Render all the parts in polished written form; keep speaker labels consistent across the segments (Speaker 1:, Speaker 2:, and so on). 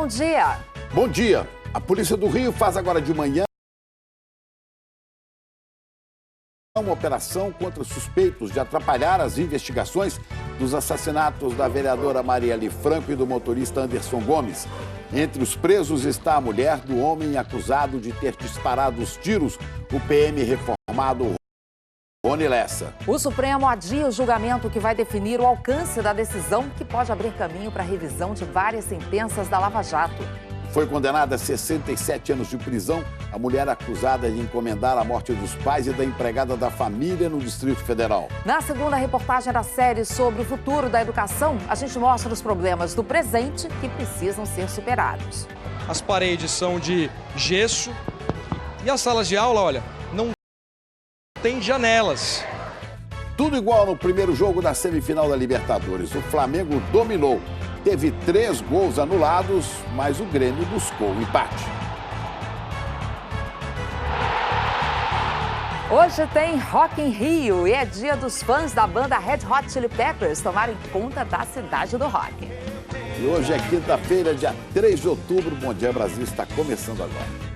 Speaker 1: bom dia.
Speaker 2: Bom dia. A Polícia do Rio faz agora de manhã uma operação contra suspeitos de atrapalhar as investigações dos assassinatos da vereadora Marielle Franco e do motorista Anderson Gomes. Entre os presos está a mulher do homem acusado de ter disparado os tiros, o PM reformado Rony Lessa.
Speaker 1: O Supremo adia o julgamento que vai definir o alcance da decisão, que pode abrir caminho para a revisão de várias sentenças da Lava Jato.
Speaker 2: Foi condenada a 67 anos de prisão a mulher acusada de encomendar a morte dos pais e da empregada da família no Distrito Federal.
Speaker 1: Na segunda reportagem da série sobre o futuro da educação, a gente mostra os problemas do presente que precisam ser superados.
Speaker 3: As paredes são de gesso e as salas de aula, olha, não tem janelas.
Speaker 2: Tudo igual no primeiro jogo da semifinal da Libertadores. O Flamengo dominou. Teve 3 gols anulados, mas o Grêmio buscou o empate.
Speaker 1: Hoje tem Rock in Rio e é dia dos fãs da banda Red Hot Chili Peppers tomarem conta da cidade do rock.
Speaker 2: E hoje é quinta-feira, dia 3 de outubro. Bom Dia Brasil está começando agora.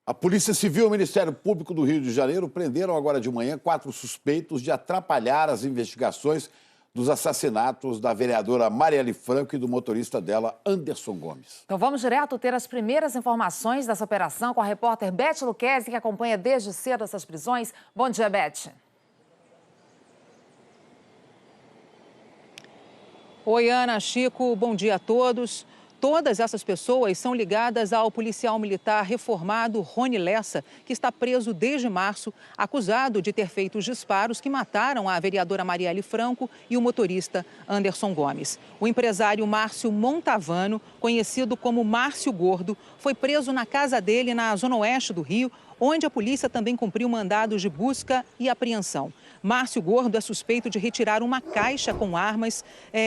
Speaker 2: A Polícia Civil e o Ministério Público do Rio de Janeiro prenderam agora de manhã 4 suspeitos de atrapalhar as investigações dos assassinatos da vereadora Marielle Franco e do motorista dela, Anderson Gomes.
Speaker 1: Então vamos direto ter as primeiras informações dessa operação com a repórter Beth Luquezzi, que acompanha desde cedo essas prisões. Bom dia, Beth.
Speaker 4: Oi, Ana, Chico, bom dia a todos. Todas essas pessoas são ligadas ao policial militar reformado Rony Lessa, que está preso desde março, acusado de ter feito os disparos que mataram a vereadora Marielle Franco e o motorista Anderson Gomes. O empresário Márcio Montavano, conhecido como Márcio Gordo, foi preso na casa dele na zona oeste do Rio, onde a polícia também cumpriu mandados de busca e apreensão. Márcio Gordo é suspeito de retirar uma caixa com armas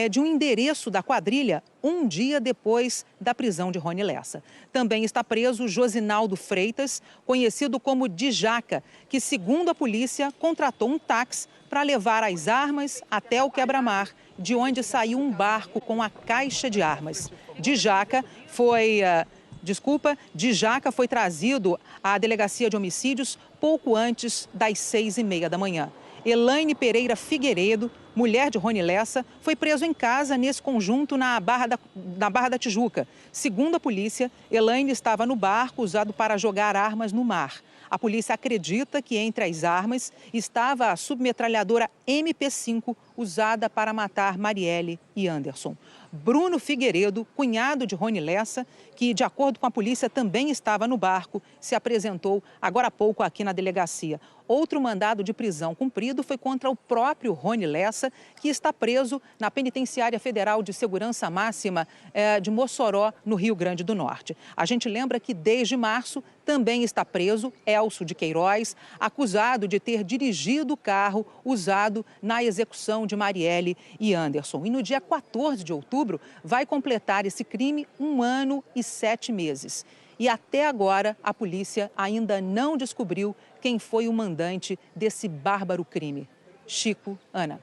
Speaker 4: de um endereço da quadrilha um dia depois da prisão de Rony Lessa. Também está preso Josinaldo Freitas, conhecido como Djaca, que, segundo a polícia, contratou um táxi para levar as armas até o quebra-mar, de onde saiu um barco com a caixa de armas. Djaca foi trazido à delegacia de homicídios pouco antes das 6h30 da manhã. Elaine Pereira Figueiredo, mulher de Rony Lessa, foi preso em casa nesse conjunto na Barra da Tijuca. Segundo a polícia, Elaine estava no barco usado para jogar armas no mar. A polícia acredita que entre as armas estava a submetralhadora MP5 usada para matar Marielle e Anderson. Bruno Figueiredo, cunhado de Rony Lessa, que, de acordo com a polícia, também estava no barco, se apresentou agora há pouco aqui na delegacia. Outro mandado de prisão cumprido foi contra o próprio Rony Lessa, que está preso na Penitenciária Federal de Segurança Máxima de Mossoró, no Rio Grande do Norte. A gente lembra que desde março também está preso Elcio de Queiroz, acusado de ter dirigido o carro usado na execução de Marielle e Anderson. E no dia 14 de outubro vai completar esse crime 1 ano e 7 meses. E até agora a polícia ainda não descobriu quem foi o mandante desse bárbaro crime. Chico, Ana.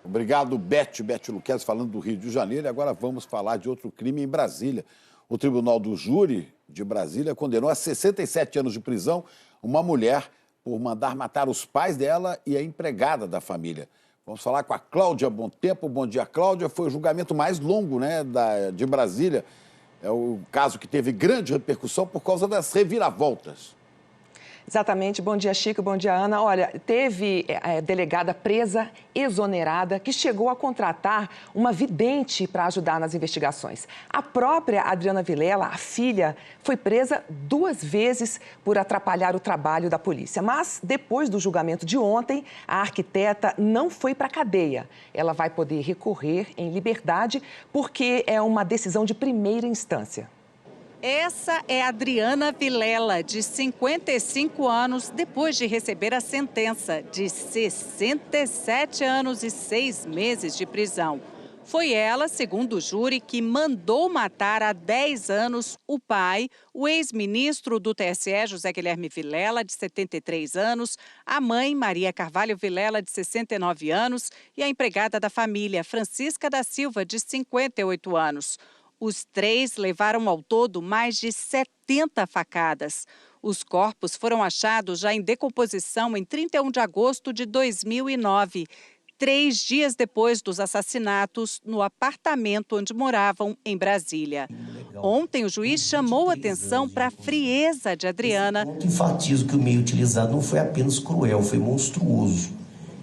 Speaker 2: Obrigado, Beth Luquezzi, falando do Rio de Janeiro. E agora vamos falar de outro crime em Brasília. O Tribunal do Júri de Brasília condenou a 67 anos de prisão uma mulher por mandar matar os pais dela e a empregada da família. Vamos falar com a Cláudia Bontempo. Bom dia, Cláudia. Foi o julgamento mais longo, de Brasília. É o caso que teve grande repercussão por causa das reviravoltas.
Speaker 5: Exatamente. Bom dia, Chico. Bom dia, Ana. Olha, teve delegada presa, exonerada, que chegou a contratar uma vidente para ajudar nas investigações. A própria Adriana Vilela, a filha, foi presa 2 vezes por atrapalhar o trabalho da polícia. Mas, depois do julgamento de ontem, a arquiteta não foi para a cadeia. Ela vai poder recorrer em liberdade porque é uma decisão de primeira instância.
Speaker 6: Essa é Adriana Vilela, de 55 anos, depois de receber a sentença de 67 anos e 6 meses de prisão. Foi ela, segundo o júri, que mandou matar há 10 anos o pai, o ex-ministro do TSE, José Guilherme Vilela, de 73 anos, a mãe, Maria Carvalho Vilela, de 69 anos, e a empregada da família, Francisca da Silva, de 58 anos. Os três levaram ao todo mais de 70 facadas. Os corpos foram achados já em decomposição em 31 de agosto de 2009. 3 dias depois dos assassinatos no apartamento onde moravam em Brasília. Ontem, o juiz chamou atenção para a frieza de Adriana.
Speaker 7: Enfatizo que o meio utilizado não foi apenas cruel, foi monstruoso.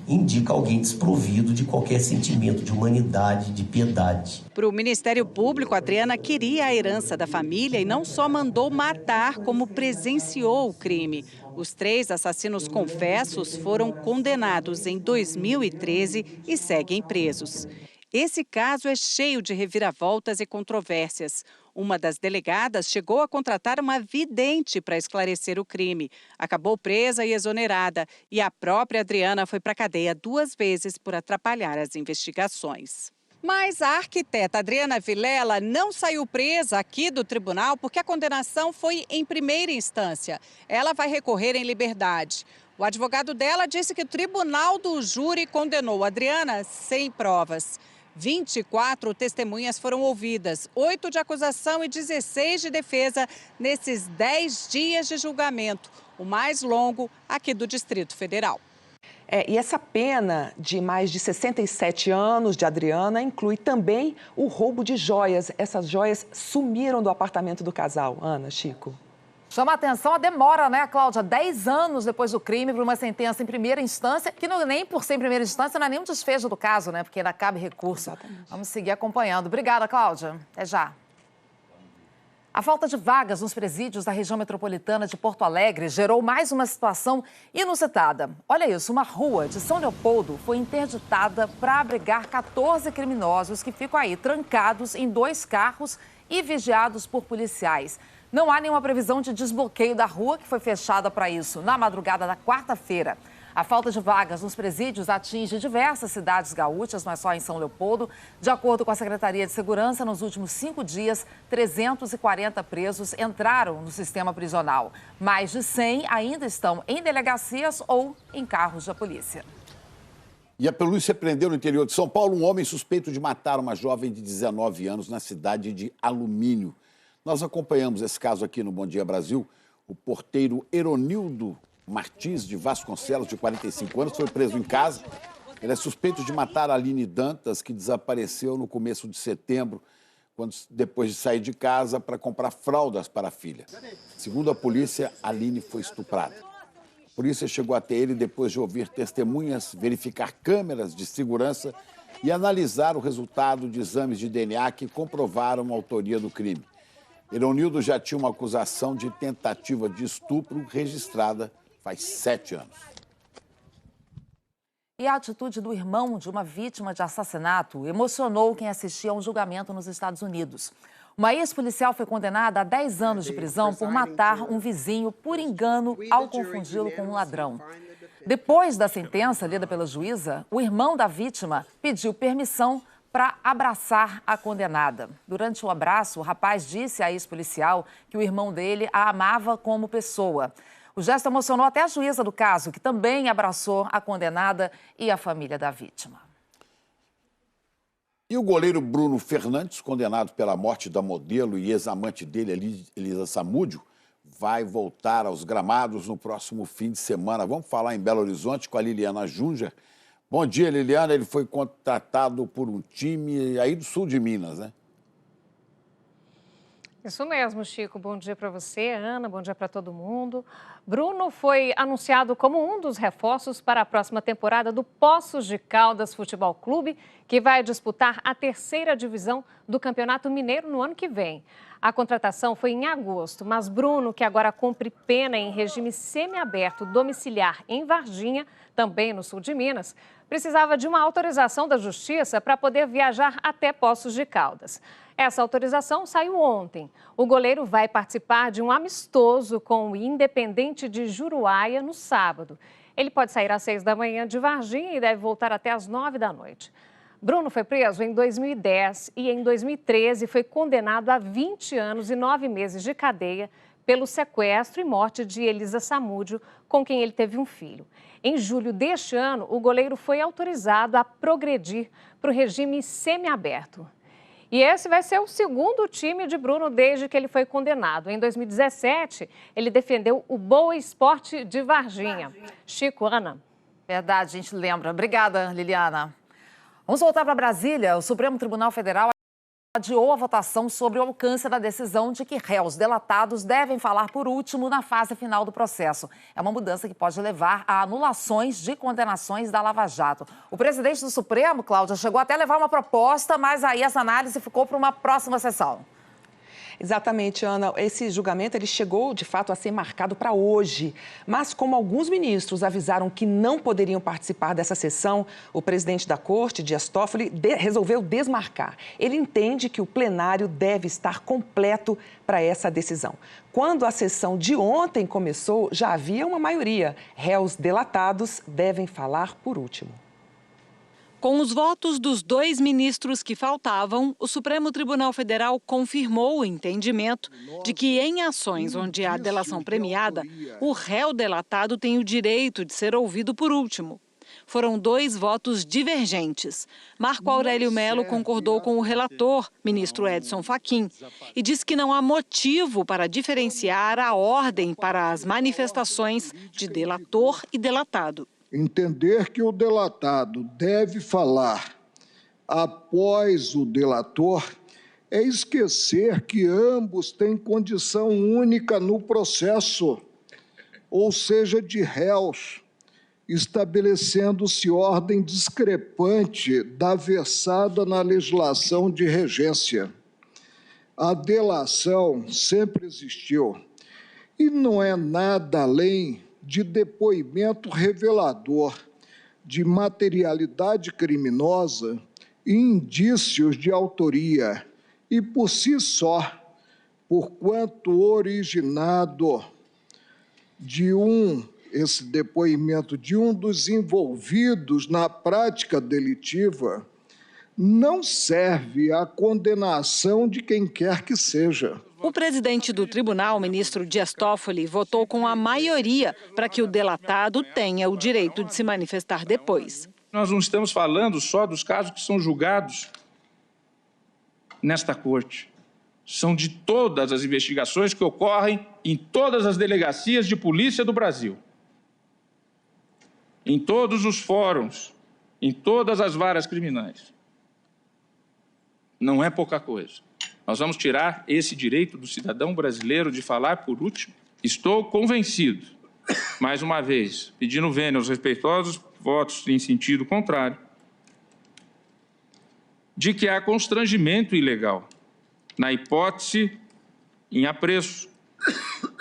Speaker 7: Indica alguém desprovido de qualquer sentimento de humanidade, de piedade.
Speaker 6: Para o Ministério Público, Adriana queria a herança da família e não só mandou matar, como presenciou o crime. Os 3 assassinos confessos foram condenados em 2013 e seguem presos. Esse caso é cheio de reviravoltas e controvérsias. Uma das delegadas chegou a contratar uma vidente para esclarecer o crime. Acabou presa e exonerada. E a própria Adriana foi para a cadeia 2 vezes por atrapalhar as investigações. Mas a arquiteta Adriana Vilela não saiu presa aqui do tribunal porque a condenação foi em primeira instância. Ela vai recorrer em liberdade. O advogado dela disse que o tribunal do júri condenou Adriana sem provas. 24 testemunhas foram ouvidas, 8 de acusação e 16 de defesa nesses 10 dias de julgamento, o mais longo aqui do Distrito Federal.
Speaker 5: E essa pena de mais de 67 anos de Adriana inclui também o roubo de joias. Essas joias sumiram do apartamento do casal. Ana, Chico.
Speaker 1: Chama a atenção a demora, né, Cláudia? 10 anos depois do crime, por uma sentença em primeira instância, que não, nem por ser em primeira instância, não é nem um desfecho do caso, né? Porque ainda cabe recurso.
Speaker 5: Exatamente.
Speaker 1: Vamos seguir acompanhando. Obrigada, Cláudia. Até já. A falta de vagas nos presídios da região metropolitana de Porto Alegre gerou mais uma situação inusitada. Olha isso, uma rua de São Leopoldo foi interditada para abrigar 14 criminosos que ficam aí trancados em 2 carros e vigiados por policiais. Não há nenhuma previsão de desbloqueio da rua, que foi fechada para isso na madrugada da quarta-feira. A falta de vagas nos presídios atinge diversas cidades gaúchas, não é só em São Leopoldo. De acordo com a Secretaria de Segurança, nos últimos 5 dias, 340 presos entraram no sistema prisional. Mais de 100 ainda estão em delegacias ou em carros da polícia.
Speaker 2: E a polícia prendeu no interior de São Paulo um homem suspeito de matar uma jovem de 19 anos na cidade de Alumínio. Nós acompanhamos esse caso aqui no Bom Dia Brasil. O porteiro Eronildo Martins de Vasconcelos, de 45 anos, foi preso em casa. Ele é suspeito de matar a Aline Dantas, que desapareceu no começo de setembro, depois de sair de casa para comprar fraldas para a filha. Segundo a polícia, a Aline foi estuprada. A polícia chegou até ele depois de ouvir testemunhas, verificar câmeras de segurança e analisar o resultado de exames de DNA que comprovaram a autoria do crime. Eronildo já tinha uma acusação de tentativa de estupro registrada faz 7 anos.
Speaker 1: E a atitude do irmão de uma vítima de assassinato emocionou quem assistia a um julgamento nos Estados Unidos. Uma ex-policial foi condenada a 10 anos de prisão por matar um vizinho por engano ao confundi-lo com um ladrão. Depois da sentença lida pela juíza, o irmão da vítima pediu permissão para abraçar a condenada. Durante o abraço, o rapaz disse à ex-policial que o irmão dele a amava como pessoa. O gesto emocionou até a juíza do caso, que também abraçou a condenada e a família da vítima.
Speaker 2: E o goleiro Bruno Fernandes, condenado pela morte da modelo e ex-amante dele, Elisa Samúdio, vai voltar aos gramados no próximo fim de semana. Vamos falar em Belo Horizonte com a Liliana Junger. Bom dia, Liliana. Ele foi contratado por um time aí do sul de Minas, né?
Speaker 8: Isso mesmo, Chico. Bom dia para você, Ana. Bom dia para todo mundo. Bruno foi anunciado como um dos reforços para a próxima temporada do Poços de Caldas Futebol Clube, que vai disputar a 3ª divisão do Campeonato Mineiro no ano que vem. A contratação foi em agosto, mas Bruno, que agora cumpre pena em regime semiaberto domiciliar em Varginha, também no sul de Minas, precisava de uma autorização da Justiça para poder viajar até Poços de Caldas. Essa autorização saiu ontem. O goleiro vai participar de um amistoso com o Independente de Juruáia no sábado. Ele pode sair às 6 da manhã de Varginha e deve voltar até às 9 da noite. Bruno foi preso em 2010 e em 2013 foi condenado a 20 anos e 9 meses de cadeia pelo sequestro e morte de Elisa Samúdio, com quem ele teve um filho. Em julho deste ano, o goleiro foi autorizado a progredir para o regime semiaberto. E esse vai ser o segundo time de Bruno desde que ele foi condenado. Em 2017, ele defendeu o Boa Esporte de Varginha. Chico, Ana.
Speaker 1: Verdade, a gente lembra. Obrigada, Liliana. Vamos voltar para Brasília. O Supremo Tribunal Federal adiou a votação sobre o alcance da decisão de que réus delatados devem falar por último na fase final do processo. É uma mudança que pode levar a anulações de condenações da Lava Jato. O presidente do Supremo, Cláudia, chegou até a levar uma proposta, mas aí essa análise ficou para uma próxima sessão.
Speaker 5: Exatamente, Ana. Esse julgamento ele chegou, de fato, a ser marcado para hoje. Mas como alguns ministros avisaram que não poderiam participar dessa sessão, o presidente da Corte, Dias Toffoli, resolveu desmarcar. Ele entende que o plenário deve estar completo para essa decisão. Quando a sessão de ontem começou, já havia uma maioria. Réus delatados devem falar por último.
Speaker 6: Com os votos dos 2 ministros que faltavam, o Supremo Tribunal Federal confirmou o entendimento de que em ações onde há delação premiada, o réu delatado tem o direito de ser ouvido por último. Foram 2 votos divergentes. Marco Aurélio Mello concordou com o relator, ministro Edson Fachin, e disse que não há motivo para diferenciar a ordem para as manifestações de delator e delatado.
Speaker 9: Entender que o delatado deve falar após o delator é esquecer que ambos têm condição única no processo, ou seja, de réus, estabelecendo-se ordem discrepante da versada na legislação de regência. A delação sempre existiu e não é nada além de depoimento revelador de materialidade criminosa e indícios de autoria, e por si só, porquanto originado esse depoimento de um dos envolvidos na prática delitiva, não serve à condenação de quem quer que seja.
Speaker 6: O presidente do tribunal, ministro Dias Toffoli, votou com a maioria para que o delatado tenha o direito de se manifestar depois.
Speaker 10: Nós não estamos falando só dos casos que são julgados nesta corte. São de todas as investigações que ocorrem em todas as delegacias de polícia do Brasil. Em todos os fóruns, em todas as varas criminais. Não é pouca coisa. Nós vamos tirar esse direito do cidadão brasileiro de falar por último? Estou convencido, mais uma vez, pedindo vênia aos respeitosos votos em sentido contrário, de que há constrangimento ilegal na hipótese em apreço,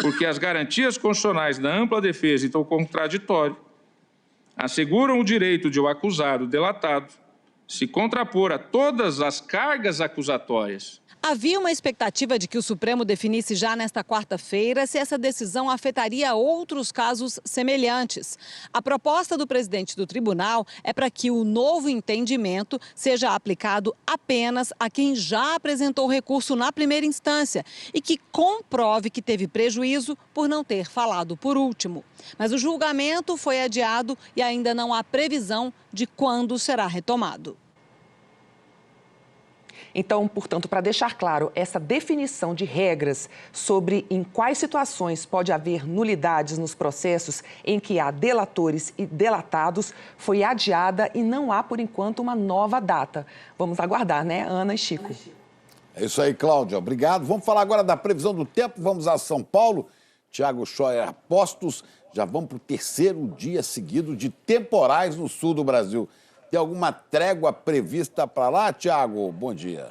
Speaker 10: porque as garantias constitucionais da ampla defesa e do contraditório asseguram o direito de o acusado, delatado, se contrapor a todas as cargas acusatórias.
Speaker 6: Havia uma expectativa de que o Supremo definisse já nesta quarta-feira se essa decisão afetaria outros casos semelhantes. A proposta do presidente do tribunal é para que o novo entendimento seja aplicado apenas a quem já apresentou recurso na primeira instância e que comprove que teve prejuízo por não ter falado por último. Mas o julgamento foi adiado e ainda não há previsão de quando será retomado.
Speaker 5: Então, portanto, para deixar claro, essa definição de regras sobre em quais situações pode haver nulidades nos processos em que há delatores e delatados foi adiada e não há, por enquanto, uma nova data. Vamos aguardar, né, Ana e Chico?
Speaker 2: É isso aí, Cláudia. Obrigado. Vamos falar agora da previsão do tempo. Vamos a São Paulo. Tiago Scheuer Apostos. Já vamos para o 3º dia seguido de temporais no sul do Brasil. Tem alguma trégua prevista para lá, Tiago? Bom dia.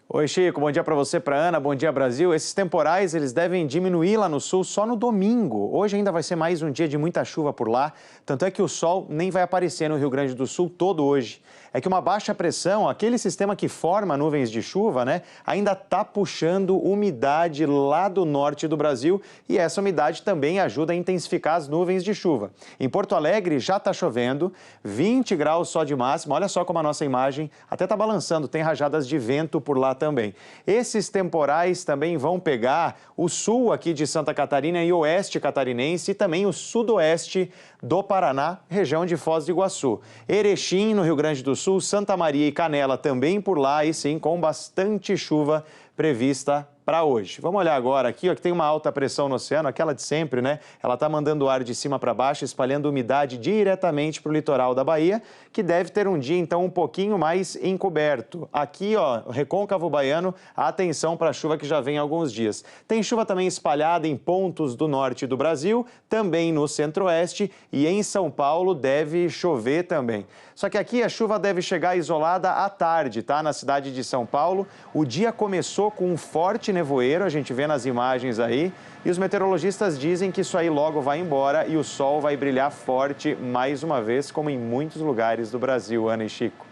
Speaker 11: Oi, Chico, bom dia para você, para Ana, bom dia, Brasil. Esses temporais, eles devem diminuir lá no sul só no domingo. Hoje ainda vai ser mais um dia de muita chuva por lá, tanto é que o sol nem vai aparecer no Rio Grande do Sul todo hoje. É que uma baixa pressão, aquele sistema que forma nuvens de chuva, né, ainda está puxando umidade lá do norte do Brasil e essa umidade também ajuda a intensificar as nuvens de chuva. Em Porto Alegre já está chovendo, 20 graus só de máxima, olha só como a nossa imagem até está balançando, tem rajadas de vento por lá também. Esses temporais também vão pegar o sul aqui de Santa Catarina e oeste catarinense e também o sudoeste do Paraná, região de Foz do Iguaçu. Erechim, no Rio Grande do Sul, Santa Maria e Canela também por lá e sim com bastante chuva prevista para hoje. Vamos olhar agora aqui, ó, que tem uma alta pressão no oceano, aquela de sempre, né? Ela está mandando o ar de cima para baixo, espalhando umidade diretamente para o litoral da Bahia, que deve ter um dia, então, um pouquinho mais encoberto. Aqui, ó, Recôncavo Baiano, atenção para a chuva que já vem há alguns dias. Tem chuva também espalhada em pontos do norte do Brasil, também no centro-oeste e em São Paulo deve chover também. Só que aqui a chuva deve chegar isolada à tarde, tá? Na cidade de São Paulo, o dia começou com um forte nevoeiro, a gente vê nas imagens aí, e os meteorologistas dizem que isso aí logo vai embora e o sol vai brilhar forte mais uma vez, como em muitos lugares do Brasil, Ana e Chico.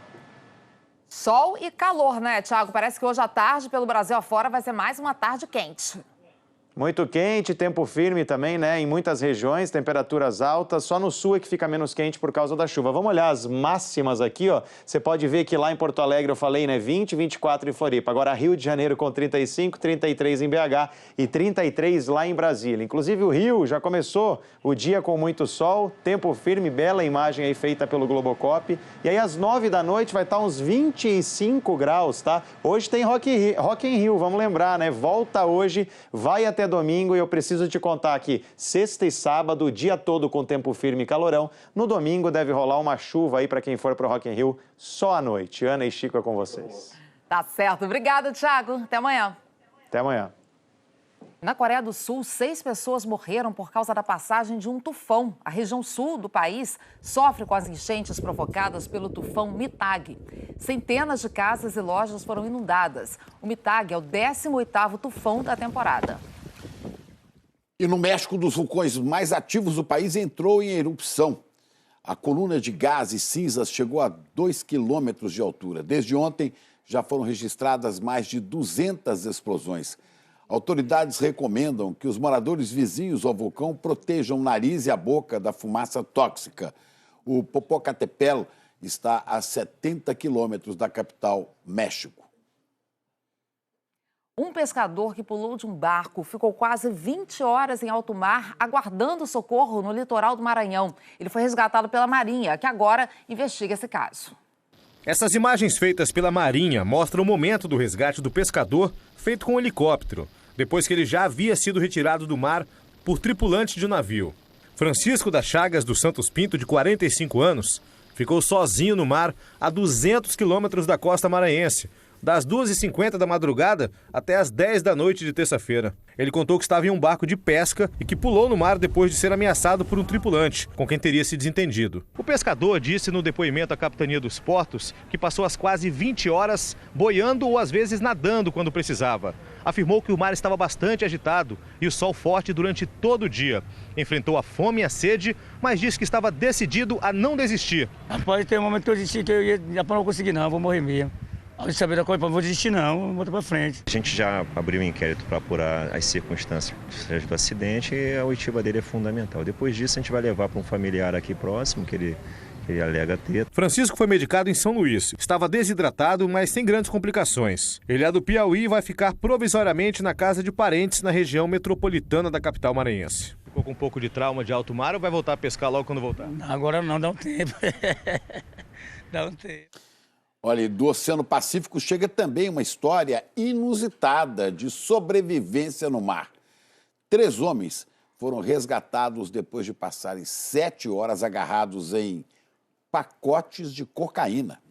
Speaker 1: Sol e calor, né, Thiago? Parece que hoje à tarde, pelo Brasil afora, vai ser mais uma tarde quente.
Speaker 11: Muito quente, tempo firme também, né? Em muitas regiões, temperaturas altas. Só no sul é que fica menos quente por causa da chuva. Vamos olhar as máximas aqui, ó. Você pode ver que lá em Porto Alegre eu falei, né? 20, 24 em Floripa. Agora Rio de Janeiro com 35, 33 em BH e 33 lá em Brasília. Inclusive o Rio já começou o dia com muito sol, tempo firme, bela imagem aí feita pelo Globocop. E aí às 9 da noite vai estar uns 25 graus, tá? Hoje tem Rock in Rio, vamos lembrar, né? Volta hoje, vai até domingo e eu preciso te contar aqui, sexta e sábado, o dia todo com tempo firme e calorão. No domingo deve rolar uma chuva aí para quem for para o Rock in Rio só à noite. Ana e Chico é com vocês.
Speaker 1: Tá certo. Obrigada, Thiago. Até amanhã.
Speaker 11: Até amanhã.
Speaker 1: Na Coreia do Sul, 6 pessoas morreram por causa da passagem de um tufão. A região sul do país sofre com as enchentes provocadas pelo tufão Mitag. Centenas de casas e lojas foram inundadas. O Mitag é o 18º tufão da temporada.
Speaker 2: E no México, um dos vulcões mais ativos do país entrou em erupção. A coluna de gás e cinzas chegou a 2 quilômetros de altura. Desde ontem, já foram registradas mais de 200 explosões. Autoridades recomendam que os moradores vizinhos ao vulcão protejam o nariz e a boca da fumaça tóxica. O Popocatépetl está a 70 quilômetros da capital, México.
Speaker 1: Um pescador que pulou de um barco ficou quase 20 horas em alto mar aguardando socorro no litoral do Maranhão. Ele foi resgatado pela Marinha, que agora investiga esse caso.
Speaker 12: Essas imagens feitas pela Marinha mostram o momento do resgate do pescador feito com um helicóptero, depois que ele já havia sido retirado do mar por tripulante de um navio. Francisco das Chagas dos Santos Pinto, de 45 anos, ficou sozinho no mar a 200 quilômetros da costa maranhense, das 2h50 da madrugada até as 10 da noite de terça-feira. Ele contou que estava em um barco de pesca e que pulou no mar depois de ser ameaçado por um tripulante, com quem teria se desentendido. O pescador disse no depoimento à Capitania dos Portos que passou as quase 20 horas boiando ou às vezes nadando quando precisava. Afirmou que o mar estava bastante agitado e o sol forte durante todo o dia. Enfrentou a fome e a sede, mas disse que estava decidido a não desistir.
Speaker 13: Rapaz, tem um momento que eu desisti, que eu ia não conseguir não, vou morrer mesmo. Ao saber da coisa, não vou desistir não, vou botar pra frente.
Speaker 14: A gente já abriu um inquérito para apurar as circunstâncias do acidente e a oitiva dele é fundamental. Depois disso, a gente vai levar para um familiar aqui próximo, que ele alega ter.
Speaker 12: Francisco foi medicado em São Luís. Estava desidratado, mas sem grandes complicações. Ele é do Piauí e vai ficar provisoriamente na casa de parentes na região metropolitana da capital maranhense. Ficou com um pouco de trauma de alto mar ou vai voltar a pescar logo quando voltar?
Speaker 13: Agora não, dá um tempo. Dá um tempo.
Speaker 2: Olha, do Oceano Pacífico chega também uma história inusitada de sobrevivência no mar. 3 homens foram resgatados depois de passarem 7 horas agarrados em pacotes de cocaína.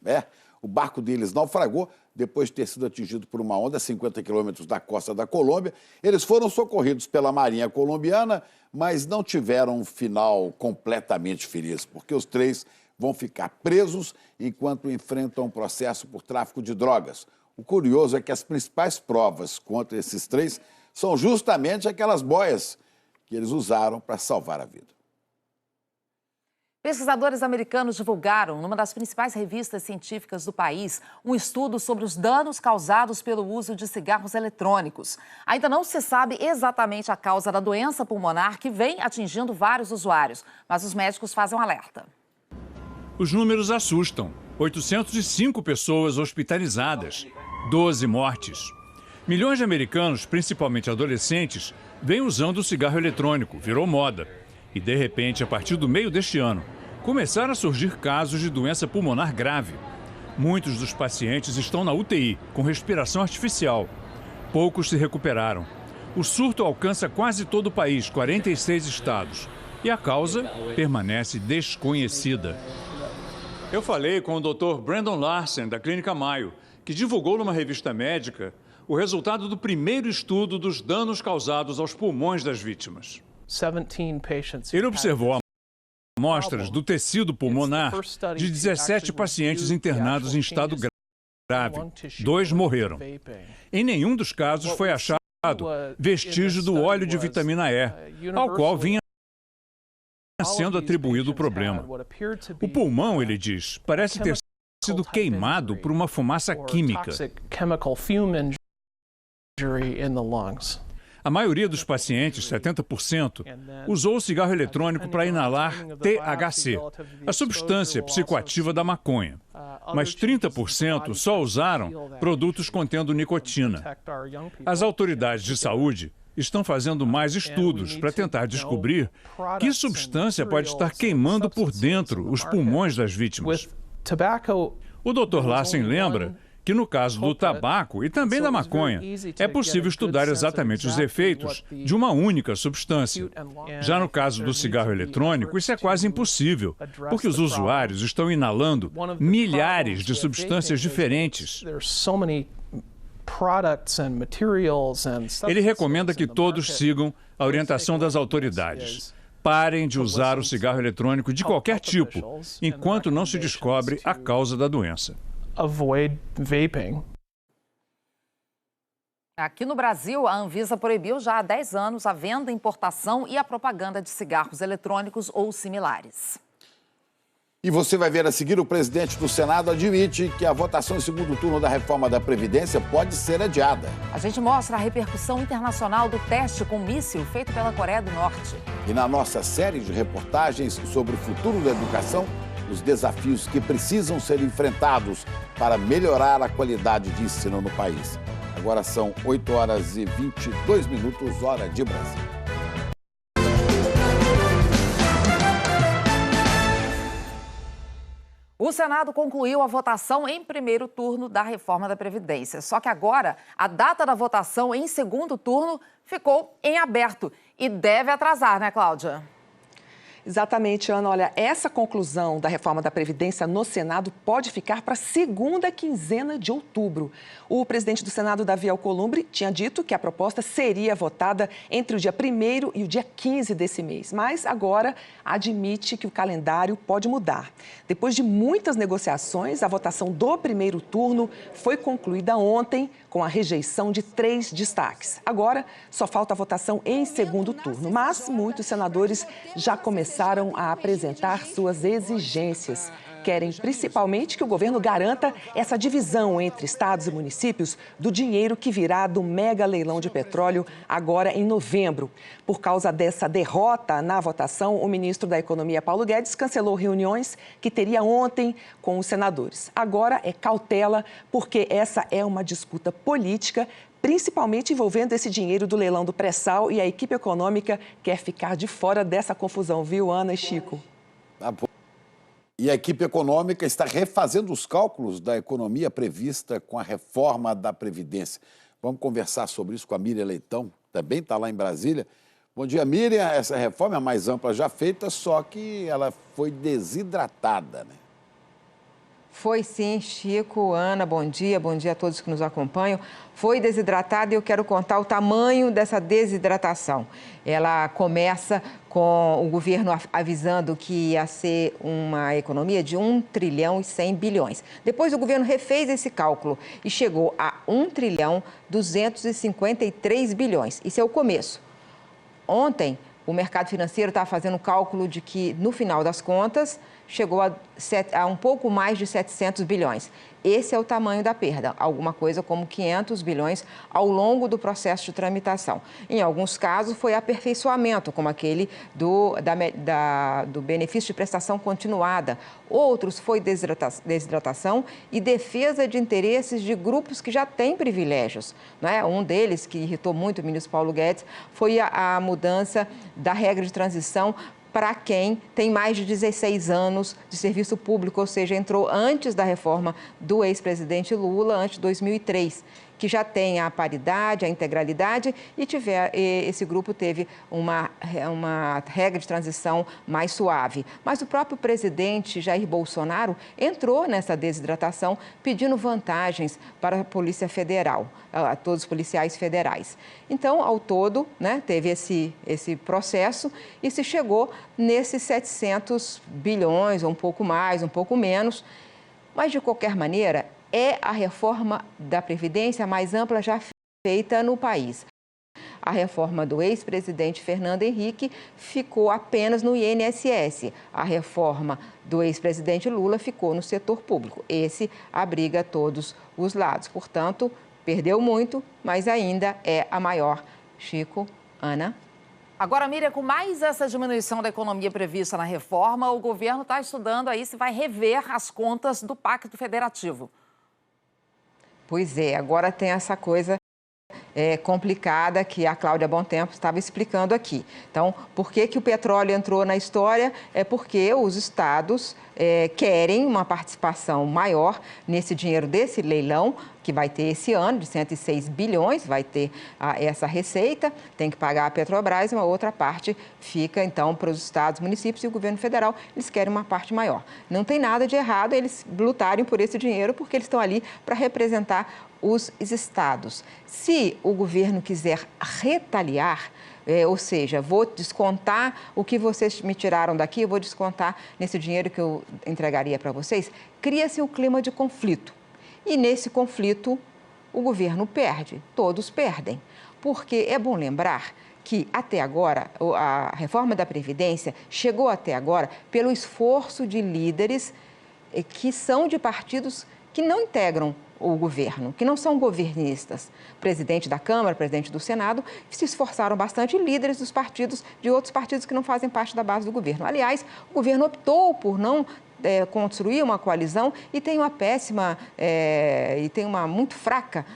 Speaker 2: O barco deles naufragou depois de ter sido atingido por uma onda a 50 quilômetros da costa da Colômbia. Eles foram socorridos pela Marinha colombiana, mas não tiveram um final completamente feliz, porque os 3 vão ficar presos enquanto enfrentam um processo por tráfico de drogas. O curioso é que as principais provas contra esses três são justamente aquelas boias que eles usaram para salvar a vida.
Speaker 1: Pesquisadores americanos divulgaram, numa das principais revistas científicas do país, um estudo sobre os danos causados pelo uso de cigarros eletrônicos. Ainda não se sabe exatamente a causa da doença pulmonar que vem atingindo vários usuários, mas os médicos fazem um alerta.
Speaker 15: Os números assustam. 805 pessoas hospitalizadas, 12 mortes. Milhões de americanos, principalmente adolescentes, vêm usando o cigarro eletrônico, virou moda. E, de repente, a partir do meio deste ano, começaram a surgir casos de doença pulmonar grave. Muitos dos pacientes estão na UTI, com respiração artificial. Poucos se recuperaram. O surto alcança quase todo o país, 46 estados. E a causa permanece desconhecida. Eu falei com o Dr. Brandon Larsen, da Clínica Mayo, que divulgou numa revista médica o resultado do primeiro estudo dos danos causados aos pulmões das vítimas. Ele observou amostras do tecido pulmonar de 17 pacientes internados em estado grave. 2 morreram. Em nenhum dos casos foi achado vestígio do óleo de vitamina E, ao qual vinha sendo atribuído o problema. O pulmão, ele diz, parece ter sido queimado por uma fumaça química. A maioria dos pacientes, 70%, usou o cigarro eletrônico para inalar THC, a substância psicoativa da maconha. Mas 30% só usaram produtos contendo nicotina. As autoridades de saúde estão fazendo mais estudos para tentar descobrir que substância pode estar queimando por dentro os pulmões das vítimas. O Dr. Larsen lembra que no caso do tabaco e também da maconha, é possível estudar exatamente os efeitos de uma única substância. Já no caso do cigarro eletrônico, isso é quase impossível, porque os usuários estão inalando milhares de substâncias diferentes. Ele recomenda que todos sigam a orientação das autoridades. Parem de usar o cigarro eletrônico de qualquer tipo, enquanto não se descobre a causa da doença.
Speaker 16: Avoid vaping.
Speaker 1: Aqui no Brasil, a Anvisa proibiu já há 10 anos a venda, importação e a propaganda de cigarros eletrônicos ou similares.
Speaker 2: E você vai ver a seguir, o presidente do Senado admite que a votação em segundo turno da reforma da Previdência pode ser adiada.
Speaker 1: A gente mostra a repercussão internacional do teste com míssil feito pela Coreia do Norte.
Speaker 2: E na nossa série de reportagens sobre o futuro da educação, os desafios que precisam ser enfrentados para melhorar a qualidade de ensino no país. Agora são 8h22, hora de Brasília.
Speaker 1: O Senado concluiu a votação em primeiro turno da reforma da Previdência. Só que agora, a data da votação em segundo turno ficou em aberto e deve atrasar, né, Cláudia?
Speaker 5: Exatamente, Ana. Olha, essa conclusão da reforma da Previdência no Senado pode ficar para a segunda quinzena de outubro. O presidente do Senado, Davi Alcolumbre, tinha dito que a proposta seria votada entre o dia 1º e o dia 15 desse mês, mas agora admite que o calendário pode mudar. Depois de muitas negociações, a votação do primeiro turno foi concluída ontem com a rejeição de 3 destaques. Agora, só falta a votação em segundo turno, mas muitos senadores já começaram a apresentar suas exigências. Querem principalmente que o governo garanta essa divisão entre estados e municípios do dinheiro que virá do mega leilão de petróleo agora em novembro. Por causa dessa derrota na votação, o ministro da Economia, Paulo Guedes, cancelou reuniões que teria ontem com os senadores. Agora é cautela, porque essa é uma disputa política, principalmente envolvendo esse dinheiro do leilão do pré-sal, e a equipe econômica quer ficar de fora dessa confusão, viu, Ana e Chico?
Speaker 2: E a equipe econômica está refazendo os cálculos da economia prevista com a reforma da Previdência. Vamos conversar sobre isso com a Miriam Leitão, também está lá em Brasília. Bom dia, Miriam. Essa reforma é a mais ampla já feita, só que ela foi desidratada, né?
Speaker 17: Foi sim, Chico, Ana, bom dia a todos que nos acompanham. Foi desidratada e eu quero contar o tamanho dessa desidratação. Ela começa com o governo avisando que ia ser uma economia de 1 trilhão e 100 bilhões. Depois o governo refez esse cálculo e chegou a 1 trilhão 253 bilhões. Isso é o começo. Ontem, o mercado financeiro estava fazendo um cálculo de que, no final das contas, chegou a um pouco mais de 700 bilhões. Esse é o tamanho da perda, alguma coisa como 500 bilhões ao longo do processo de tramitação. Em alguns casos, foi aperfeiçoamento, como aquele do benefício de prestação continuada. Outros foi desidratação e defesa de interesses de grupos que já têm privilégios. Não é? Um deles, que irritou muito o ministro Paulo Guedes, foi a mudança da regra de transição para quem tem mais de 16 anos de serviço público, ou seja, entrou antes da reforma do ex-presidente Lula, antes de 2003, que já tem a paridade, a integralidade esse grupo teve uma regra de transição mais suave. Mas o próprio presidente Jair Bolsonaro entrou nessa desidratação pedindo vantagens para a Polícia Federal, a todos os policiais federais. Então, ao todo, né, teve esse processo e se chegou nesses 700 bilhões, um pouco mais, um pouco menos. Mas, de qualquer maneira, é a reforma da Previdência mais ampla já feita no país. A reforma do ex-presidente Fernando Henrique ficou apenas no INSS. A reforma do ex-presidente Lula ficou no setor público. Esse abriga todos os lados. Portanto, perdeu muito, mas ainda é a maior. Chico, Ana.
Speaker 1: Agora, Miriam, com mais essa diminuição da economia prevista na reforma, o governo está estudando aí se vai rever as contas do Pacto Federativo.
Speaker 17: Pois é, agora tem essa coisa complicada que a Cláudia Bontempo estava explicando aqui. Então, por que o petróleo entrou na história? É porque os estados querem uma participação maior nesse dinheiro desse leilão, que vai ter esse ano, de 106 bilhões, vai ter essa receita, tem que pagar a Petrobras, e uma outra parte fica, então, para os estados, municípios e o governo federal, eles querem uma parte maior. Não tem nada de errado eles lutarem por esse dinheiro, porque eles estão ali para representar os estados. Se o governo quiser retaliar, ou seja, vou descontar o que vocês me tiraram daqui, eu vou descontar nesse dinheiro que eu entregaria para vocês, cria-se um clima de conflito. E nesse conflito, o governo perde, todos perdem. Porque é bom lembrar que até agora, a reforma da Previdência chegou até agora pelo esforço de líderes que são de partidos que não integram o governo, que não são governistas. Presidente da Câmara, presidente do Senado, se esforçaram bastante, líderes dos partidos, de outros partidos que não fazem parte da base do governo. Aliás, o governo optou por não construir uma coalizão e tem uma péssima e tem uma muito fraca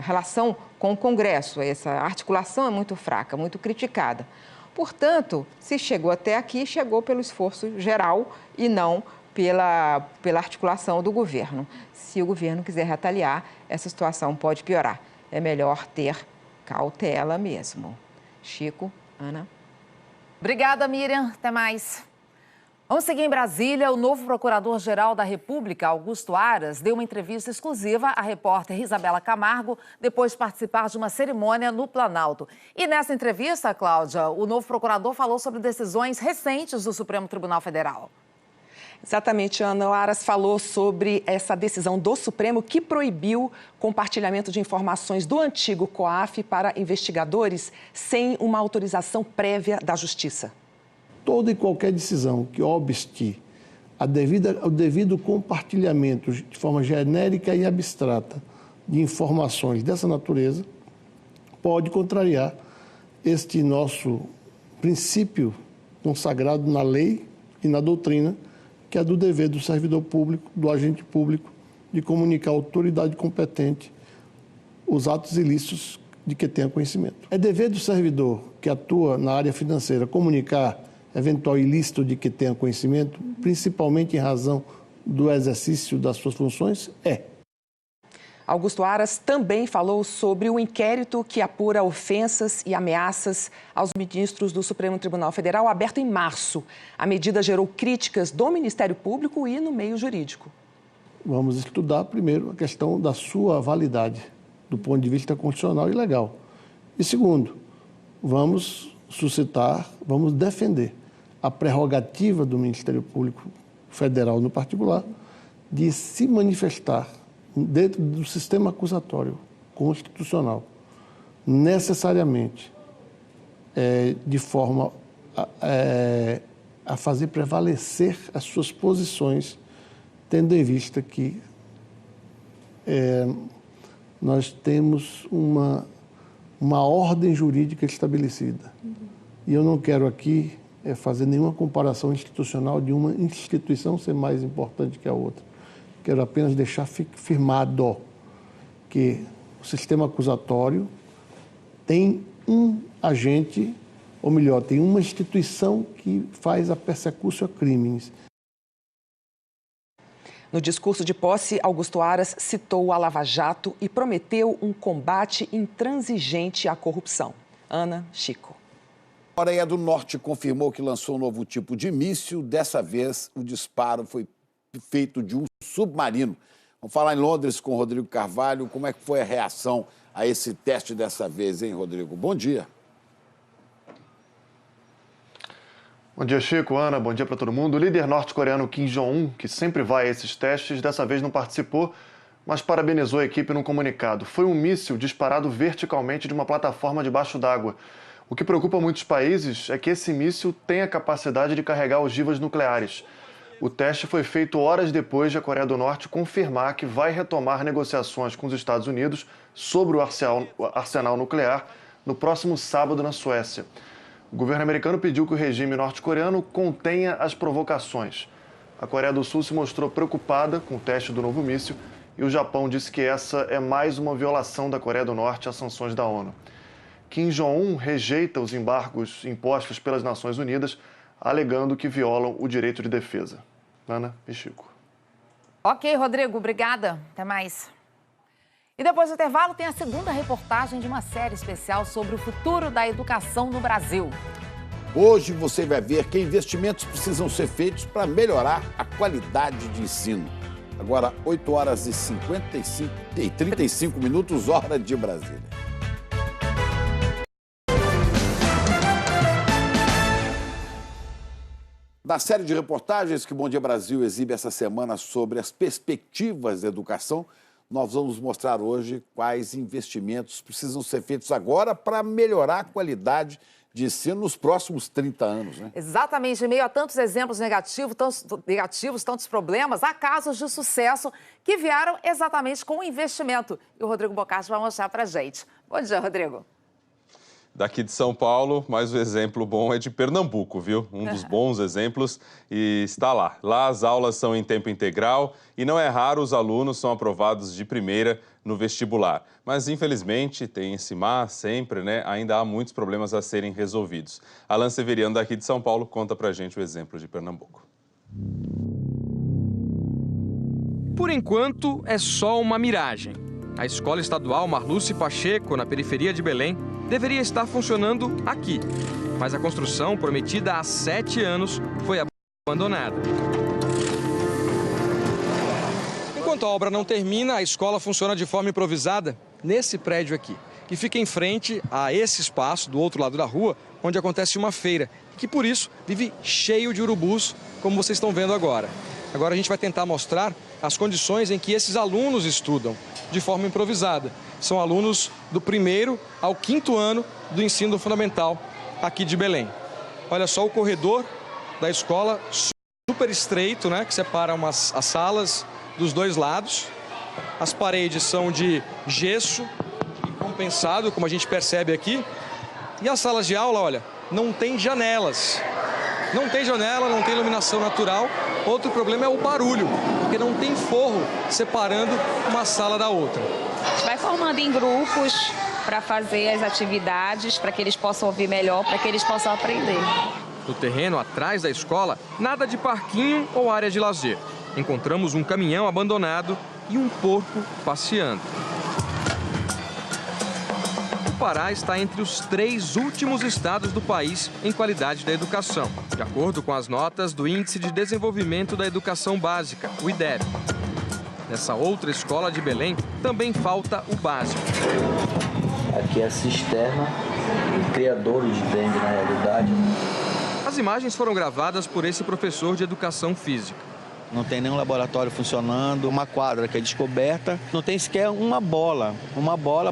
Speaker 17: relação com o Congresso. Essa articulação é muito fraca, muito criticada. Portanto, se chegou até aqui, chegou pelo esforço geral e não pela articulação do governo. Se o governo quiser retaliar, essa situação pode piorar. É melhor ter cautela mesmo. Chico, Ana.
Speaker 1: Obrigada, Miriam. Até mais. Vamos seguir em Brasília. O novo Procurador-Geral da República, Augusto Aras, deu uma entrevista exclusiva à repórter Isabela Camargo depois de participar de uma cerimônia no Planalto. E nessa entrevista, Cláudia, o novo procurador falou sobre decisões recentes do Supremo Tribunal Federal.
Speaker 5: Exatamente, Ana. O Aras falou sobre essa decisão do Supremo que proibiu compartilhamento de informações do antigo COAF para investigadores sem uma autorização prévia da Justiça.
Speaker 18: Toda e qualquer decisão que obste o devido compartilhamento de forma genérica e abstrata de informações dessa natureza pode contrariar este nosso princípio consagrado na lei e na doutrina, que é do dever do servidor público, do agente público, de comunicar à autoridade competente os atos ilícitos de que tenha conhecimento. É dever do servidor que atua na área financeira comunicar eventual ilícito de que tenha conhecimento, principalmente em razão do exercício das suas funções?
Speaker 5: Augusto Aras também falou sobre o inquérito que apura ofensas e ameaças aos ministros do Supremo Tribunal Federal, aberto em março. A medida gerou críticas do Ministério Público e no meio jurídico.
Speaker 18: vamos estudar primeiro a questão da sua validade, do ponto de vista constitucional e legal. E segundo, vamos suscitar, vamos defender a prerrogativa do Ministério Público Federal, no particular, de se manifestar dentro do sistema acusatório constitucional, necessariamente, de forma a fazer prevalecer as suas posições, tendo em vista que nós temos uma ordem jurídica estabelecida. E eu não quero aqui fazer nenhuma comparação institucional de uma instituição ser mais importante que a outra. Quero apenas deixar firmado que o sistema acusatório tem um agente, ou melhor, tem uma instituição que faz a persecução a crimes.
Speaker 5: No discurso de posse, Augusto Aras citou a Lava Jato e prometeu um combate intransigente à corrupção. Ana, Chico.
Speaker 2: A Coreia do Norte confirmou que lançou um novo tipo de míssil. Dessa vez, o disparo foi feito de um submarino. Vamos falar em Londres com o Rodrigo Carvalho. Como é que foi a reação a esse teste dessa vez, hein, Rodrigo? Bom dia.
Speaker 19: Bom dia, Chico, Ana, bom dia para todo mundo. O líder norte-coreano Kim Jong-un, que sempre vai a esses testes, dessa vez não participou, mas parabenizou a equipe num comunicado. Foi um míssil disparado verticalmente de uma plataforma debaixo d'água. O que preocupa muitos países é que esse míssil tem a capacidade de carregar ogivas nucleares. O teste foi feito horas depois de a Coreia do Norte confirmar que vai retomar negociações com os Estados Unidos sobre o arsenal nuclear no próximo sábado na Suécia. O governo americano pediu que o regime norte-coreano contenha as provocações. A Coreia do Sul se mostrou preocupada com o teste do novo míssil e o Japão disse que essa é mais uma violação da Coreia do Norte às sanções da ONU. Kim Jong-un rejeita os embargos impostos pelas Nações Unidas, alegando que violam o direito de defesa. Ana e Chico.
Speaker 1: Ok, Rodrigo, obrigada. Até mais. E depois do intervalo tem a segunda reportagem de uma série especial sobre o futuro da educação no Brasil.
Speaker 2: Hoje você vai ver que investimentos precisam ser feitos para melhorar a qualidade de ensino. Agora, 8 horas e 35 minutos, hora de Brasília. Da série de reportagens que o Bom Dia Brasil exibe essa semana sobre as perspectivas da educação, nós vamos mostrar hoje quais investimentos precisam ser feitos agora para melhorar a qualidade de ensino nos próximos 30 anos. Né?
Speaker 1: Exatamente, em meio a tantos exemplos negativos, tantos problemas, há casos de sucesso que vieram exatamente com o investimento. E o Rodrigo Bocardi vai mostrar para a gente. Bom dia, Rodrigo.
Speaker 20: Daqui de São Paulo, mas o exemplo bom é de Pernambuco, viu? Um dos bons exemplos e está lá. Lá as aulas são em tempo integral e não é raro os alunos são aprovados de primeira no vestibular. Mas, infelizmente, tem esse mas sempre, né? Ainda há muitos problemas a serem resolvidos. Alan Severiano, daqui de São Paulo, conta pra gente o exemplo de Pernambuco.
Speaker 3: Por enquanto, é só uma miragem. A Escola Estadual Marluce Pacheco, na periferia de Belém, deveria estar funcionando aqui. Mas a construção, prometida há 7 anos, foi abandonada. Enquanto a obra não termina, a escola funciona de forma improvisada nesse prédio aqui, que fica em frente a esse espaço, do outro lado da rua, onde acontece uma feira, e que por isso vive cheio de urubus, como vocês estão vendo agora. Agora a gente vai tentar mostrar as condições em que esses alunos estudam, de forma improvisada. São alunos do 1º ao 5º ano do ensino fundamental aqui de Belém. Olha só o corredor da escola, super estreito, né, que separa as salas dos dois lados. As paredes são de gesso compensado, como a gente percebe aqui. E as salas de aula, olha, não tem janelas. Não tem janela, não tem iluminação natural. Outro problema é o barulho, porque não tem forro separando uma sala da outra.
Speaker 21: A gente vai formando em grupos para fazer as atividades, para que eles possam ouvir melhor, para que eles possam aprender.
Speaker 3: No terreno atrás da escola, nada de parquinho ou área de lazer. Encontramos um caminhão abandonado e um porco passeando. O Pará está entre os 3 últimos estados do país em qualidade da educação, de acordo com as notas do Índice de Desenvolvimento da Educação Básica, o IDEB. Nessa outra escola de Belém, também falta o básico.
Speaker 4: Aqui é a cisterna, criadores de dengue na realidade.
Speaker 3: As imagens foram gravadas por esse professor de educação física.
Speaker 22: Não tem nenhum laboratório funcionando, uma quadra que é descoberta, não tem sequer uma bola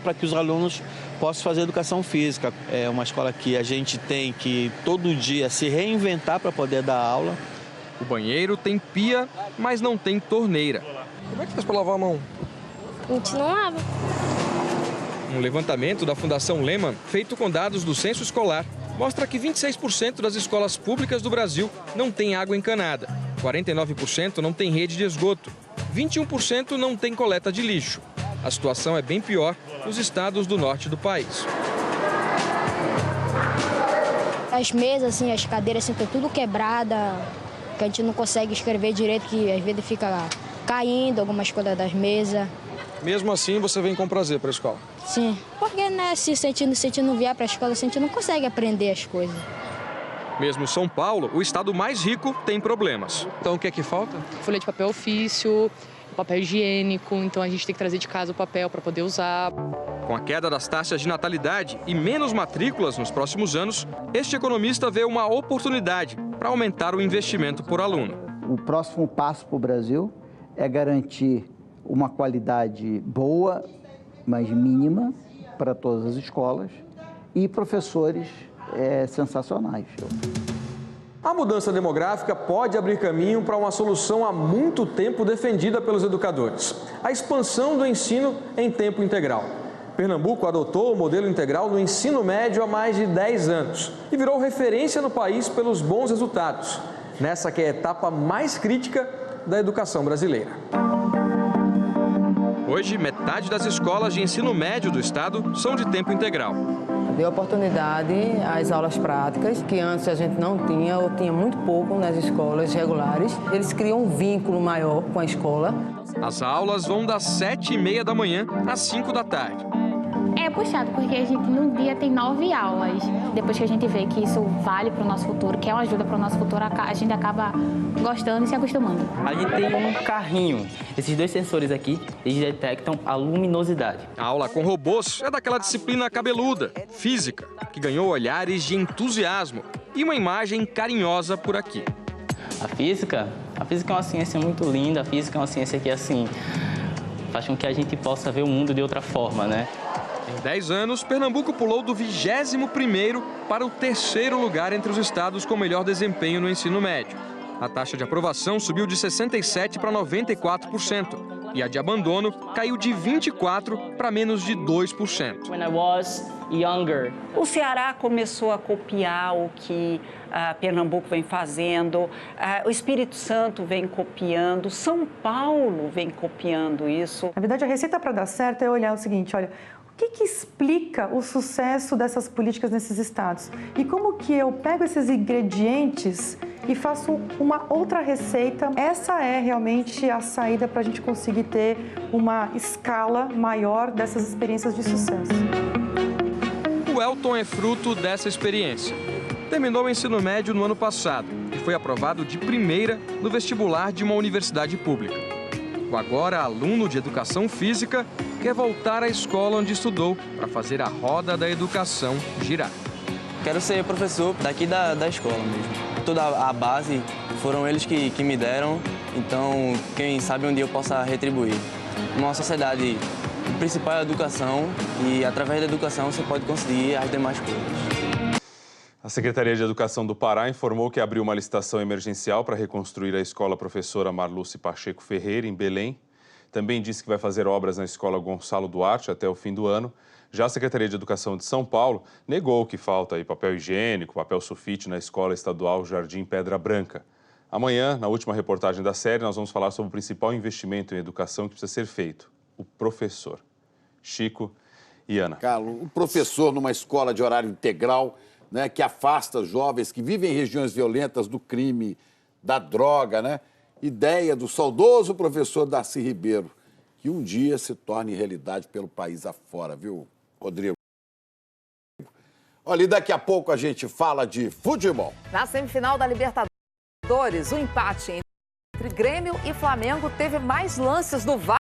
Speaker 22: para que os alunos possam fazer educação física. É uma escola que a gente tem que todo dia se reinventar para poder dar aula.
Speaker 3: O banheiro tem pia, mas não tem torneira. Como é que faz para lavar a mão?
Speaker 23: A gente não lava.
Speaker 3: Um levantamento da Fundação Lehman, feito com dados do censo escolar, mostra que 26% das escolas públicas do Brasil não têm água encanada, 49% não têm rede de esgoto, 21% não têm coleta de lixo. A situação é bem pior nos estados do norte do país.
Speaker 23: As mesas, assim, as cadeiras, assim, estão tudo quebrada, que a gente não consegue escrever direito, que às vezes fica caindo algumas coisas das mesas.
Speaker 3: Mesmo assim, você vem com prazer para a escola?
Speaker 23: Sim, porque né, se a gente não vier para a escola, a gente não consegue aprender as coisas.
Speaker 3: Mesmo São Paulo, o estado mais rico, tem problemas. Então o que é que falta?
Speaker 24: Folha de papel ofício, papel higiênico, então a gente tem que trazer de casa o papel para poder usar.
Speaker 3: Com a queda das taxas de natalidade e menos matrículas nos próximos anos, este economista vê uma oportunidade para aumentar o investimento por aluno.
Speaker 25: O próximo passo para o Brasil é garantir uma qualidade boa, mas mínima, para todas as escolas e professores sensacionais.
Speaker 3: A mudança demográfica pode abrir caminho para uma solução há muito tempo defendida pelos educadores: a expansão do ensino em tempo integral. Pernambuco adotou o modelo integral no ensino médio há mais de 10 anos e virou referência no país pelos bons resultados, nessa que é a etapa mais crítica da educação brasileira. Hoje, metade das escolas de ensino médio do estado são de tempo integral.
Speaker 26: Deu oportunidade às aulas práticas, que antes a gente não tinha, ou tinha muito pouco nas escolas regulares. Eles criam um vínculo maior com a escola.
Speaker 3: As aulas vão das 7h30 da manhã às 5 da tarde.
Speaker 27: É puxado, porque a gente no dia tem 9 aulas. Depois que a gente vê que isso vale para o nosso futuro, que é uma ajuda para o nosso futuro, a gente acaba gostando e se acostumando.
Speaker 28: A gente tem um carrinho. Esses dois sensores aqui, eles detectam a luminosidade.
Speaker 3: A aula com robôs é daquela disciplina cabeluda, física, que ganhou olhares de entusiasmo e uma imagem carinhosa por aqui.
Speaker 28: A física é uma ciência muito linda. A física é uma ciência que, assim, faz com que a gente possa ver o mundo de outra forma, né?
Speaker 3: Em 10 anos, Pernambuco pulou do 21º para o 3º lugar entre os estados com melhor desempenho no ensino médio. A taxa de aprovação subiu de 67% para 94% e a de abandono caiu de 24% para menos de 2%.
Speaker 29: O Ceará começou a copiar o que Pernambuco vem fazendo, o Espírito Santo vem copiando, São Paulo vem copiando isso.
Speaker 30: Na verdade, a receita para dar certo é olhar o seguinte, olha, o que explica o sucesso dessas políticas nesses estados? E como que eu pego esses ingredientes e faço uma outra receita? Essa é realmente a saída para a gente conseguir ter uma escala maior dessas experiências de sucesso.
Speaker 3: O Elton é fruto dessa experiência. Terminou o ensino médio no ano passado e foi aprovado de primeira no vestibular de uma universidade pública. O agora aluno de educação física quer voltar à escola onde estudou para fazer a roda da educação girar.
Speaker 28: Quero ser professor daqui da escola mesmo. Toda a base foram eles que me deram, então quem sabe um dia eu possa retribuir. Numa sociedade, o principal é a educação e através da educação você pode conseguir as demais coisas.
Speaker 20: A Secretaria de Educação do Pará informou que abriu uma licitação emergencial para reconstruir a escola professora Marluce Pacheco Ferreira, em Belém. Também disse que vai fazer obras na escola Gonçalo Duarte até o fim do ano. Já a Secretaria de Educação de São Paulo negou que falta aí papel higiênico, papel sulfite na escola estadual Jardim Pedra Branca. Amanhã, na última reportagem da série, nós vamos falar sobre o principal investimento em educação que precisa ser feito, o professor. Chico e Ana.
Speaker 2: Carlos, o professor numa escola de horário integral, né, que afasta jovens que vivem em regiões violentas do crime, da droga, né? Ideia do saudoso professor Darcy Ribeiro, que um dia se torne realidade pelo país afora, viu, Rodrigo? Olha, e daqui a pouco a gente fala de futebol.
Speaker 1: Na semifinal da Libertadores, o empate entre Grêmio e Flamengo teve mais lances do VAR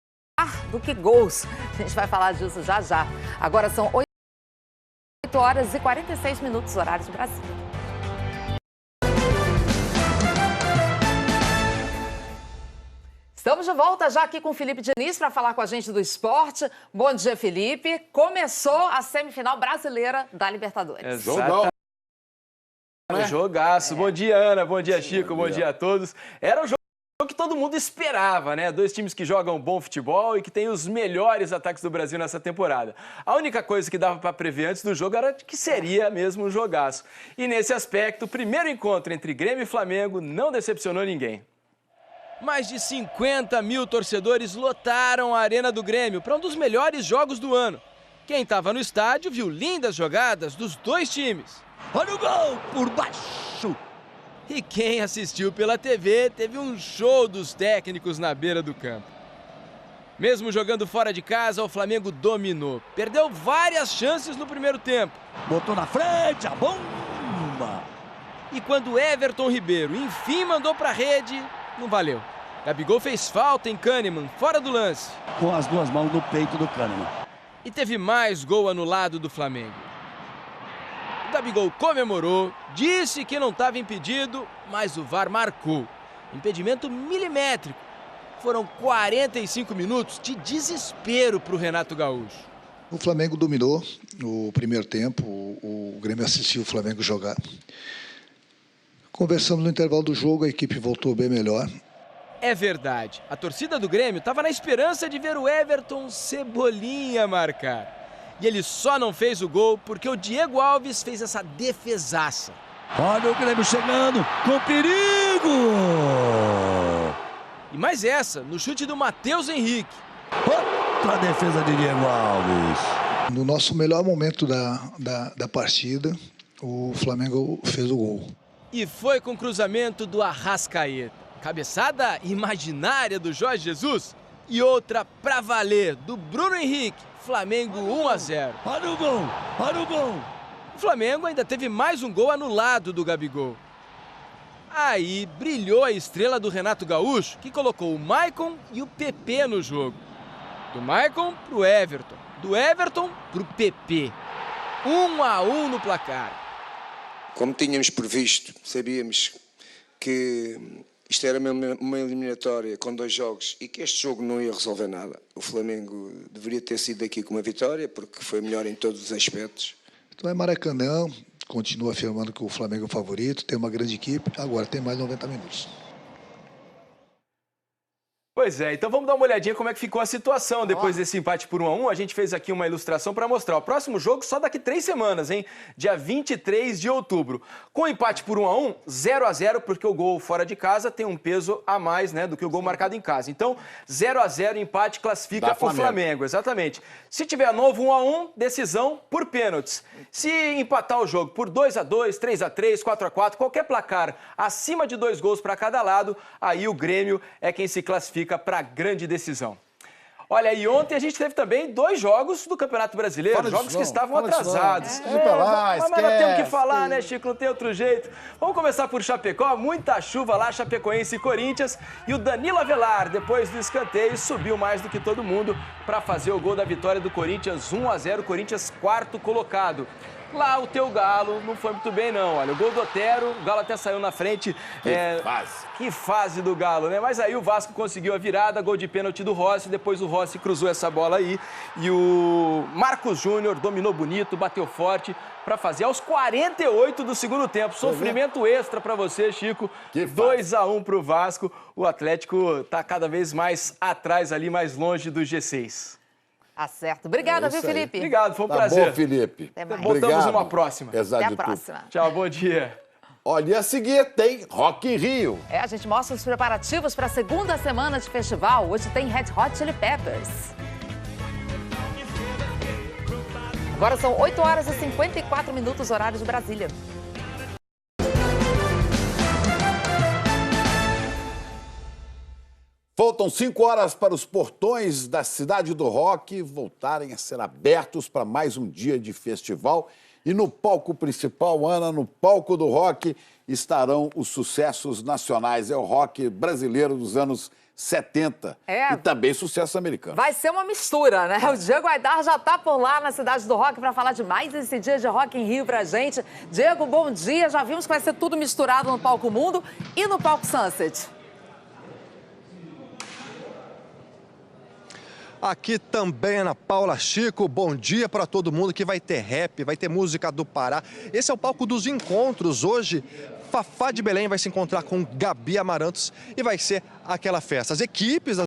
Speaker 1: do que gols. A gente vai falar disso já já. Agora são 8 horas e 46 minutos, horário de Brasília. Estamos de volta já aqui com o Felipe Diniz para falar com a gente do esporte. Bom dia, Felipe. Começou a semifinal brasileira da Libertadores.
Speaker 6: Jogaço. Bom dia, Ana. Bom dia, Chico. Bom dia a todos. Era um jogo que todo mundo esperava, né? Dois times que jogam bom futebol e que têm os melhores ataques do Brasil nessa temporada. A única coisa que dava para prever antes do jogo era que seria mesmo um jogaço. E nesse aspecto, o primeiro encontro entre Grêmio e Flamengo não decepcionou ninguém. Mais de 50 mil torcedores lotaram a Arena do Grêmio para um dos melhores jogos do ano. Quem estava no estádio viu lindas jogadas dos dois times. Olha o gol por baixo! E quem assistiu pela TV teve um show dos técnicos na beira do campo. Mesmo jogando fora de casa, o Flamengo dominou. Perdeu várias chances no primeiro tempo. Botou na frente a bomba! E quando Everton Ribeiro enfim mandou para a rede, não valeu. Gabigol fez falta em Kahneman, fora do lance.
Speaker 7: Com as duas mãos no peito do Kahneman.
Speaker 6: E teve mais gol anulado do Flamengo. O Gabigol comemorou, disse que não estava impedido, mas o VAR marcou. Impedimento milimétrico. Foram 45 minutos de desespero para o Renato Gaúcho.
Speaker 8: O Flamengo dominou o primeiro tempo, o Grêmio assistiu o Flamengo jogar. Conversamos no intervalo do jogo, a equipe voltou bem melhor.
Speaker 6: É verdade, a torcida do Grêmio estava na esperança de ver o Everton Cebolinha marcar. E ele só não fez o gol porque o Diego Alves fez essa defesaça.
Speaker 7: Olha o Grêmio chegando, com perigo!
Speaker 6: E mais essa, no chute do Matheus Henrique.
Speaker 7: Outra defesa de Diego Alves.
Speaker 8: No nosso melhor momento da partida, o Flamengo fez o gol.
Speaker 6: E foi com o cruzamento do Arrascaeta. Cabeçada imaginária do Jorge Jesus e outra pra valer do Bruno Henrique. Flamengo 1-0.
Speaker 7: Olha o gol! Olha o gol!
Speaker 6: O Flamengo ainda teve mais um gol anulado do Gabigol. Aí brilhou a estrela do Renato Gaúcho, que colocou o Maicon e o PP no jogo. Do Maicon pro Everton, do Everton pro PP. 1-1 no placar.
Speaker 9: Como tínhamos previsto, sabíamos que isto era uma eliminatória com 2 jogos e que este jogo não ia resolver nada. O Flamengo deveria ter sido aqui com uma vitória, porque foi melhor em todos os aspectos.
Speaker 8: Então é Maracanã, continua afirmando que o Flamengo é o favorito, tem uma grande equipe, agora tem mais 90 minutos.
Speaker 6: Pois é, então vamos dar uma olhadinha como é que ficou a situação depois desse empate por 1-1. A gente fez aqui uma ilustração para mostrar. O próximo jogo só daqui 3 semanas, hein? Dia 23 de outubro. Com o empate por 1-1, 0-0, porque o gol fora de casa tem um peso a mais, né, do que o gol marcado em casa. Então, 0-0, empate classifica o Flamengo. Exatamente. Se tiver novo 1-1, decisão por pênaltis. Se empatar o jogo por 2-2, 3-3, 4-4, qualquer placar acima de 2 gols para cada lado, aí o Grêmio é quem se classifica para a grande decisão. Olha, e ontem a gente teve também 2 jogos do Campeonato Brasileiro, jogos que estavam atrasados. Mas nós temos que falar, né, Chico? Não tem outro jeito. Vamos começar por Chapecó, muita chuva lá, Chapecoense e Corinthians. E o Danilo Avelar, depois do escanteio, subiu mais do que todo mundo para fazer o gol da vitória do Corinthians, 1-0, Corinthians 4º colocado. Lá o teu Galo não foi muito bem, não. Olha, o gol do Otero, o Galo até saiu na frente. Que fase do Galo, né? Mas aí o Vasco conseguiu a virada, gol de pênalti do Rossi. Depois o Rossi cruzou essa bola aí. E o Marcos Júnior dominou bonito, bateu forte para fazer aos 48 do segundo tempo. Sofrimento extra para você, Chico. 2-1 para o Vasco. O Atlético está cada vez mais atrás ali, mais longe do G6.
Speaker 1: Tá certo. Obrigada, viu, Felipe?
Speaker 6: Obrigado, foi um prazer.
Speaker 2: Bom, Felipe.
Speaker 6: Voltamos numa próxima.
Speaker 2: Até
Speaker 1: a próxima.
Speaker 6: Tchau, bom dia.
Speaker 2: Olha, a seguir tem Rock in Rio.
Speaker 1: A gente mostra os preparativos para a segunda semana de festival. Hoje tem Red Hot Chili Peppers. Agora são 8 horas e 54 minutos, horário de Brasília.
Speaker 2: Faltam 5 horas para os portões da Cidade do Rock voltarem a ser abertos para mais um dia de festival. E no palco principal, Ana, no palco do rock, estarão os sucessos nacionais. É o rock brasileiro dos anos 70.
Speaker 1: É.
Speaker 2: E também sucesso americano.
Speaker 1: Vai ser uma mistura, né? O Diego Aidar já tá por lá na Cidade do Rock para falar de mais esse dia de Rock in Rio pra gente. Diego, bom dia. Já vimos que vai ser tudo misturado no Palco Mundo e no Palco Sunset.
Speaker 5: Aqui também, Ana Paula, Chico, bom dia para todo mundo que vai ter rap, vai ter música do Pará. Esse é o palco dos encontros. Hoje, Fafá de Belém vai se encontrar com Gabi Amarantos e vai ser aquela festa. As equipes